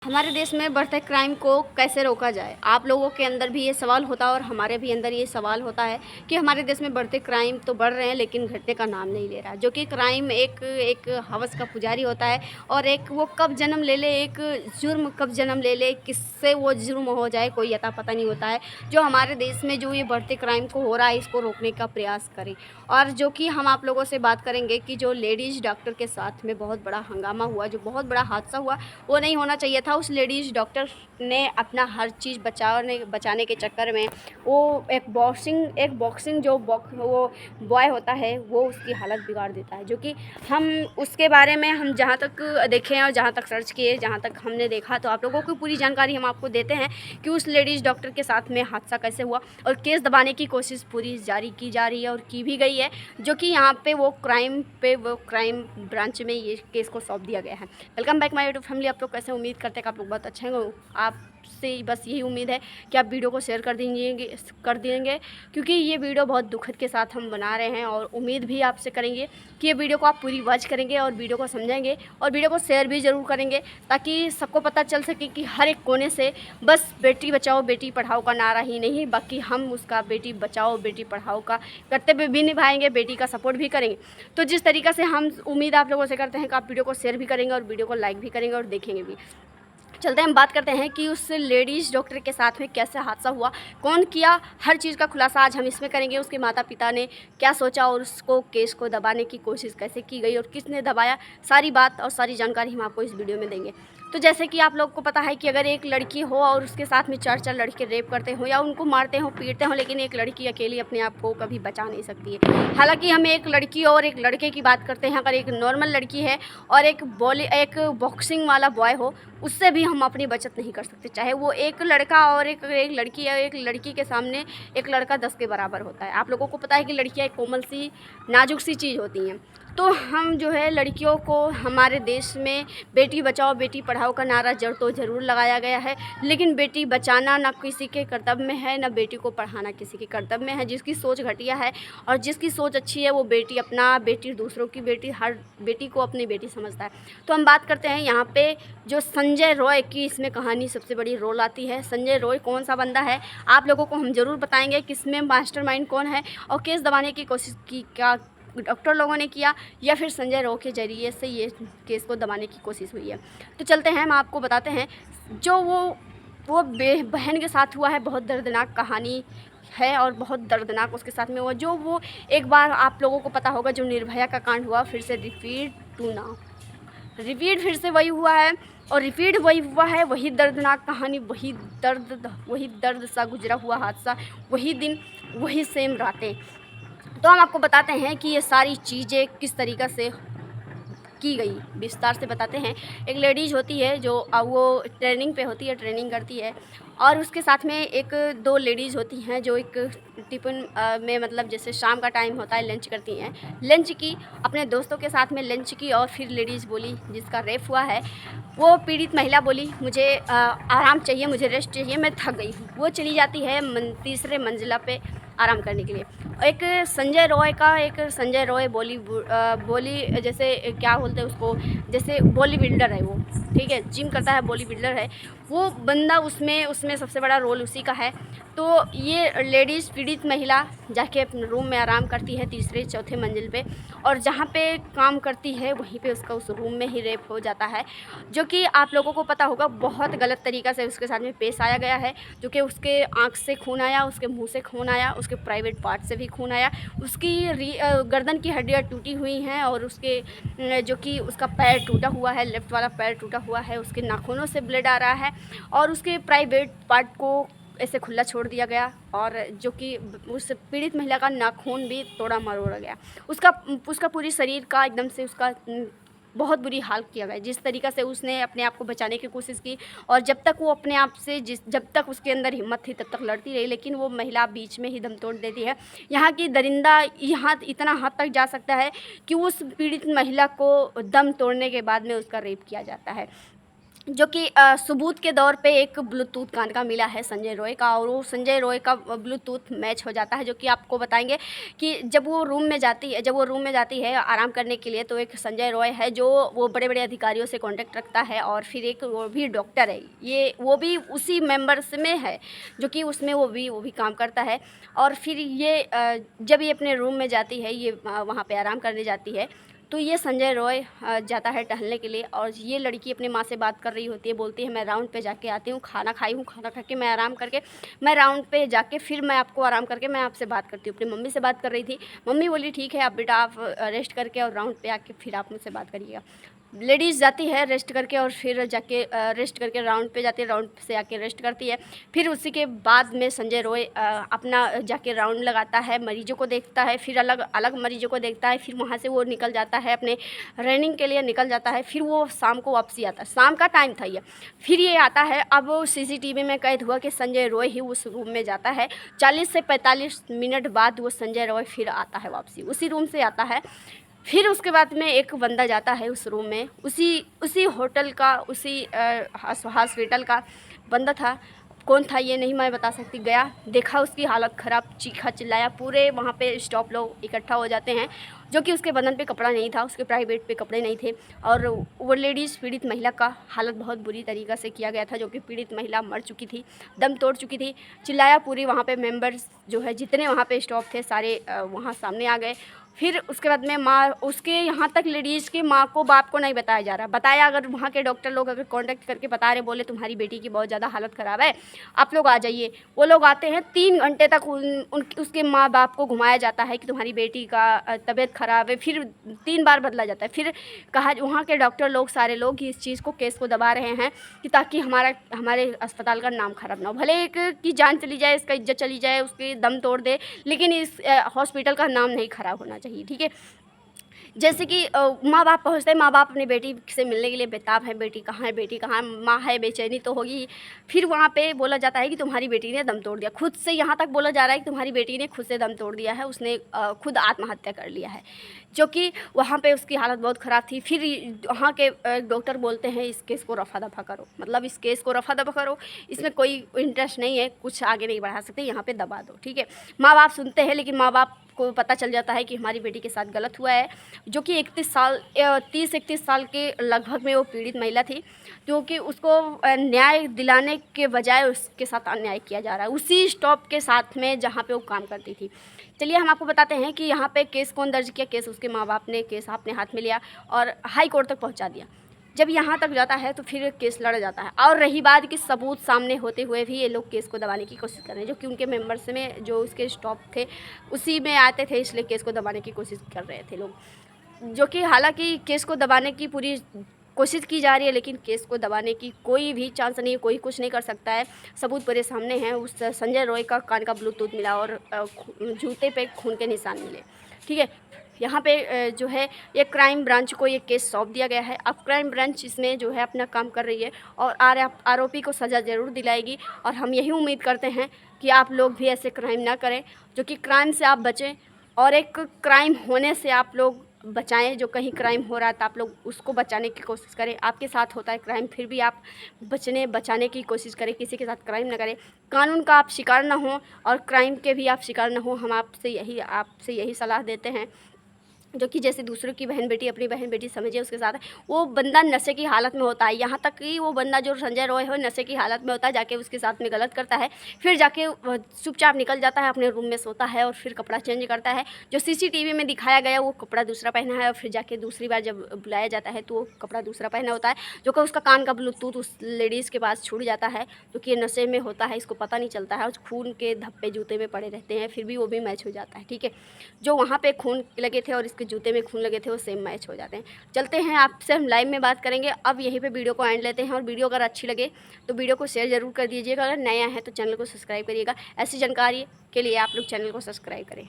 हमारे देश में बढ़ते क्राइम को कैसे रोका जाए? आप लोगों के अंदर भी ये सवाल होता है और हमारे भी अंदर ये सवाल होता है कि हमारे देश में बढ़ते क्राइम तो बढ़ रहे हैं लेकिन घटने का नाम नहीं ले रहा। जो कि क्राइम एक एक हवस का पुजारी होता है और एक वो कब जन्म ले ले, एक जुर्म कब जन्म ले ले, किससे वो जुर्म हो जाए कोई अता पता नहीं होता है। जो हमारे देश में जो ये बढ़ते क्राइम को हो रहा है इसको रोकने का प्रयास करें। और जो कि हम आप लोगों से बात करेंगे कि जो लेडीज़ डॉक्टर के साथ में बहुत बड़ा हंगामा हुआ, जो बहुत बड़ा हादसा हुआ, वो नहीं होना चाहिए था। उस लेडीज़ डॉक्टर ने अपना हर चीज़ बचाने के चक्कर में वो एक बॉक्सिंग जो वो बॉय होता है वो उसकी हालत बिगाड़ देता है। जो कि हम उसके बारे में हम जहाँ तक देखें और जहाँ तक सर्च किए, जहाँ तक हमने देखा, तो आप लोगों को पूरी जानकारी हम आपको देते हैं कि उस लेडीज़ डॉक्टर के साथ में हादसा कैसे हुआ। और केस दबाने की कोशिश पूरी जारी की जा रही है और की भी गई है। जो कि यहाँ पे वो क्राइम ब्रांच में ये केस को सौंप दिया गया है। Welcome back my YouTube family. आप लोग कैसे? उम्मीद करते हैं कि आप लोग बहुत अच्छे होंगे। आपसे बस यही उम्मीद है कि आप वीडियो को शेयर कर देंगे क्योंकि ये वीडियो बहुत दुखद के साथ हम बना रहे हैं और उम्मीद भी आपसे करेंगे कि ये वीडियो को आप पूरी वॉच करेंगे और वीडियो को समझेंगे और वीडियो को शेयर भी ज़रूर करेंगे ताकि सबको पता चल सके कि हर एक कोने से बस बेटी बचाओ बेटी पढ़ाओ का नारा ही नहीं, बाकी हम उसका बेटी बचाओ बेटी पढ़ाओ का कर्तव्य भी निभाएंगे, बेटी का सपोर्ट भी करेंगे। तो जिस तरीक़े से हम उम्मीद आप लोगों से करते हैं कि आप वीडियो को शेयर भी करेंगे और वीडियो को लाइक भी करेंगे और देखेंगे भी। चलते हैं, हम बात करते हैं कि उस लेडीज़ डॉक्टर के साथ में कैसे हादसा हुआ, कौन किया, हर चीज़ का खुलासा आज हम इसमें करेंगे। उसके माता पिता ने क्या सोचा और उसको केस को दबाने की कोशिश कैसे की गई और किसने दबाया, सारी बात और सारी जानकारी हम आपको इस वीडियो में देंगे। तो जैसे कि आप लोग को पता है कि अगर एक लड़की हो और उसके साथ में 4 लड़के रेप करते हो या उनको मारते हो पीटते हो, लेकिन एक लड़की अकेली अपने आप को कभी बचा नहीं सकती है। हालांकि हम एक लड़की और एक लड़के की बात करते हैं। अगर एक नॉर्मल लड़की है और एक बॉक्सिंग वाला बॉय हो, उससे भी हम अपनी बचत नहीं कर सकते। चाहे वो एक लड़का और एक लड़की है, एक लड़की के सामने एक लड़का 10 के बराबर होता है। आप लोगों को पता है कि लड़कियां एक कोमल सी नाजुक सी चीज़ होती हैं। तो हम जो है लड़कियों को हमारे देश में बेटी बचाओ बेटी पढ़ाओ का नारा तो ज़रूर लगाया गया है, लेकिन बेटी बचाना ना किसी के कर्तव्य में है, ना बेटी को पढ़ाना किसी के कर्तव्य में है। जिसकी सोच घटिया है और जिसकी सोच अच्छी है वो बेटी अपना, बेटी दूसरों की बेटी, हर बेटी को अपनी बेटी समझता है। तो हम बात करते हैं यहाँ पे जो संजय रॉय की इसमें कहानी सबसे बड़ी रोल आती है। संजय रॉय कौन सा बंदा है आप लोगों को हम ज़रूर बताएंगे, किसमें मास्टरमाइंड कौन है और केस दबाने की कोशिश की क्या डॉक्टर लोगों ने किया या फिर संजय रॉय के ज़रिए से ये केस को दबाने की कोशिश हुई है। तो चलते हैं, हम आपको बताते हैं जो वो बहन के साथ हुआ है। बहुत दर्दनाक कहानी है और बहुत दर्दनाक उसके साथ में हुआ। जो वो एक बार आप लोगों को पता होगा जो निर्भया का कांड हुआ, फिर से रिपीट फिर से वही हुआ है और रिपीट वही हुआ है। वही दर्दनाक कहानी, वही दर्द सा गुजरा हुआ हादसा, वही दिन, वही सेम रातें। तो हम आपको बताते हैं कि ये सारी चीज़ें किस तरीक़ा से की गई, विस्तार से बताते हैं। एक लेडीज़ होती है जो वो ट्रेनिंग पे होती है, ट्रेनिंग करती है और उसके साथ में 1-2 लेडीज़ होती हैं जो एक टिफ़िन में, मतलब जैसे शाम का टाइम होता है, लंच करती हैं। लंच की, अपने दोस्तों के साथ में लंच की और फिर लेडीज़ बोली जिसका रेप हुआ है, वो पीड़ित महिला बोली मुझे आराम चाहिए, मुझे रेस्ट चाहिए, मैं थक गई हूँ। वो चली जाती है तीसरे मंजिला पे आराम करने के लिए। एक संजय रॉय बोली जैसे क्या बोलते हैं उसको, जैसे बॉडी बिल्डर है वो, ठीक है, जिम करता है, बॉडी बिल्डर है वो बंदा, उसमें सबसे बड़ा रोल उसी का है। तो ये लेडीज़ पीड़ित महिला जाके अपने रूम में आराम करती है 3-4 मंजिल पे, और जहाँ पे काम करती है वहीं पे उसका उस रूम में ही रेप हो जाता है। जो कि आप लोगों को पता होगा बहुत गलत तरीक़ा से उसके साथ में पेश आया गया है। जो कि उसके आँख से खून आया, उसके मुँह से खून आया, उसके प्राइवेट पार्ट से भी खून आया, उसकी गर्दन की हड्डियाँ टूटी हुई हैं और उसके जो कि उसका पैर टूटा हुआ है, लेफ़्ट वाला पैर टूटा हुआ है, उसके नाखूनों से ब्लड आ रहा है और उसके प्राइवेट पार्ट को ऐसे खुला छोड़ दिया गया और जो कि उस पीड़ित महिला का नाखून भी तोड़ा मरोड़ा गया। उसका पूरी शरीर का एकदम से उसका बहुत बुरी हाल किया गया। जिस तरीक़ा से उसने अपने आप को बचाने की कोशिश की और जब तक वो अपने आप से जब तक उसके अंदर हिम्मत थी तब तक लड़ती रही, लेकिन वो महिला बीच में ही दम तोड़ देती है। यहाँ की दरिंदा यहाँ इतना हद तक जा सकता है कि उस पीड़ित महिला को दम तोड़ने के बाद में उसका रेप किया जाता है। जो कि सबूत के दौर पे एक ब्लूटूथ कान का मिला है संजय रॉय का, और वो संजय रॉय का ब्लूटूथ मैच हो जाता है, जो कि आपको बताएंगे कि जब वो रूम में जाती है आराम करने के लिए, तो एक संजय रॉय है जो वो बड़े बड़े अधिकारियों से कांटेक्ट रखता है, और फिर एक वो भी डॉक्टर है, ये वो भी उसी मेंबर्स में है, जो कि उसमें वो भी काम करता है। और फिर ये जब ये अपने रूम में जाती है, ये वहाँ पे आराम करने जाती है, तो ये संजय रॉय जाता है टहलने के लिए, और ये लड़की अपनी माँ से बात कर रही होती है, बोलती है मैं राउंड पे जाके आती हूँ, खाना खाई हूँ, खाना खा के मैं आराम करके मैं राउंड पे जाके फिर मैं आपको आराम करके मैं आपसे बात करती हूँ। अपनी मम्मी से बात कर रही थी, मम्मी बोली ठीक है आप बेटा आप रेस्ट करके और राउंड पे आके फिर आप मुझसे बात करिएगा। लेडीज़ जाती है रेस्ट करके, और फिर जाके रेस्ट करके राउंड पे जाती है, राउंड से आके रेस्ट करती है। फिर उसी के बाद में संजय रॉय अपना जाके राउंड लगाता है, मरीजों को देखता है, फिर अलग अलग मरीजों को देखता है, फिर वहाँ से वो निकल जाता है, अपने रनिंग के लिए निकल जाता है। फिर वो शाम को वापसी आता है, शाम का टाइम था ये, फिर ये आता है। अब CCTV में कैद हुआ कि संजय रॉय ही उस रूम में जाता है। 40 से 45 मिनट बाद वो संजय रॉय फिर आता है, वापसी उसी रूम से आता है। फिर उसके बाद में एक बंदा जाता है उस रूम में, उसी होटल का, उसी हॉस्पिटल का बंदा था। कौन था ये नहीं मैं बता सकती। गया, देखा उसकी हालत ख़राब, चीखा चिल्लाया, पूरे वहाँ पे स्टाफ लोग इकट्ठा हो जाते हैं, जो कि उसके बदन पे कपड़ा नहीं था, उसके प्राइवेट पे कपड़े नहीं थे, और वो लेडीज़ पीड़ित महिला का हालत बहुत बुरी तरीक़ा से किया गया था, जो कि पीड़ित महिला मर चुकी थी, दम तोड़ चुकी थी। चिल्लाया, पूरी वहाँ पे मेंबर्स जो है जितने वहाँ पे स्टाफ थे सारे वहाँ सामने आ गए। फिर उसके बाद में माँ उसके यहाँ तक लेडीज़ के माँ को बाप को नहीं बताया जा रहा, बताया अगर वहाँ के डॉक्टर लोग अगर कांटेक्ट करके बता रहे, बोले तुम्हारी बेटी की बहुत ज़्यादा हालत ख़राब है, आप लोग आ जाइए। वो लोग आते हैं, 3 घंटे तक उसके माँ बाप को घुमाया जाता है कि तुम्हारी बेटी का तबीयत ख़राब है, फिर 3 बार बदला जाता है। फिर कहा वहाँ के डॉक्टर लोग सारे लोग इस चीज़ को केस को दबा रहे हैं कि ताकि हमारे अस्पताल का नाम ख़राब ना हो, भले एक की जान चली जाए, इसका इज्जत चली जाए, उसके दम तोड़ दे, लेकिन इस हॉस्पिटल का नाम नहीं ख़राब होना चाहिए, ठीक है। जैसे कि माँ बाप पहुँचते हैं, माँ बाप अपनी बेटी से मिलने के लिए बेताब है, बेटी कहाँ है, बेटी कहाँ है, माँ है, बेचैनी तो होगी। फिर वहाँ पे बोला जाता है कि तुम्हारी बेटी ने दम तोड़ दिया, खुद से यहाँ तक बोला जा रहा है कि तुम्हारी बेटी ने खुद से दम तोड़ दिया है, उसने खुद आत्महत्या कर लिया है, जो कि वहाँ पे उसकी हालत बहुत ख़राब थी। फिर वहाँ के डॉक्टर बोलते हैं इस केस को रफा दफा करो, मतलब इस केस को रफा दफा करो, इसमें कोई इंटरेस्ट नहीं है, कुछ आगे नहीं बढ़ा सकते, यहाँ पे दबा दो, ठीक है। माँ बाप सुनते हैं, लेकिन माँ बाप को पता चल जाता है कि हमारी बेटी के साथ गलत हुआ है, जो कि 30-31 साल के लगभग में वो पीड़ित महिला थी, क्योंकि उसको न्याय दिलाने के बजाय उसके साथ अन्याय किया जा रहा है, उसी स्टॉप के साथ में जहाँ पे वो काम करती थी। चलिए हम आपको बताते हैं कि यहाँ पे केस कौन दर्ज किया। केस उसके माँ बाप ने केस अपने हाथ में लिया और हाई कोर्ट तक पहुँचा दिया। जब यहाँ तक जाता है तो फिर केस लड़ जाता है, और रही बात कि सबूत सामने होते हुए भी ये लोग केस को दबाने की कोशिश कर रहे हैं, जो कि उनके मेंबर्स में जो उसके स्टॉप थे उसी में आते थे, इसलिए केस को दबाने की कोशिश कर रहे थे लोग, जो कि हालांकि केस को दबाने की पूरी कोशिश की जा रही है, लेकिन केस को दबाने की कोई भी चांस नहीं, कोई कुछ नहीं कर सकता है। सबूत पूरे सामने हैं। उस संजय रॉय का कान का ब्लूटूथ मिला और जूते पे खून के निशान मिले, ठीक है। यहाँ पे जो है ये क्राइम ब्रांच को ये केस सौंप दिया गया है। अब क्राइम ब्रांच इसमें जो है अपना काम कर रही है और आरोपी को सज़ा ज़रूर दिलाएगी, और हम यही उम्मीद करते हैं कि आप लोग भी ऐसे क्राइम ना करें, जो कि क्राइम से आप बचें, और एक क्राइम होने से आप लोग बचाएं। जो कहीं क्राइम हो रहा है तो आप लोग उसको बचाने की कोशिश करें। आपके साथ होता है क्राइम, फिर भी आप बचाने की कोशिश करें, किसी के साथ क्राइम ना करें, कानून का आप शिकार ना हो और क्राइम के भी आप शिकार ना हो। हम आपसे यही सलाह देते हैं, जो कि जैसे दूसरों की बहन बेटी अपनी बहन बेटी समझे उसके साथ। वो बंदा नशे की हालत में होता है, यहाँ तक कि वो बंदा जो संजय रॉय है नशे की हालत में होता है, जाके उसके साथ में गलत करता है, फिर जाके चुपचाप निकल जाता है, अपने रूम में सोता है और फिर कपड़ा चेंज करता है। जो CCTV में दिखाया गया वो कपड़ा दूसरा पहना है, और फिर जाके दूसरी बार जब बुलाया जाता है तो वो कपड़ा दूसरा पहना होता है, जो कि उसका कान का ब्लूटूथ उस लेडीज़ के पास छूट जाता है, जो कि नशे में होता है, इसको पता नहीं चलता है, और खून के धब्बे जूते में पड़े रहते हैं, फिर भी वो भी मैच हो जाता है, ठीक है। जो वहाँ पर खून लगे थे और इसके जूते में खून लगे थे वो सेम मैच हो जाते हैं। चलते हैं, आपसे हम लाइव में बात करेंगे। अब यहीं पे वीडियो को एंड लेते हैं, और वीडियो अगर अच्छी लगे तो वीडियो को शेयर ज़रूर कर दीजिएगा। अगर नया है तो चैनल को सब्सक्राइब करिएगा। ऐसी जानकारी के लिए आप लोग चैनल को सब्सक्राइब करें।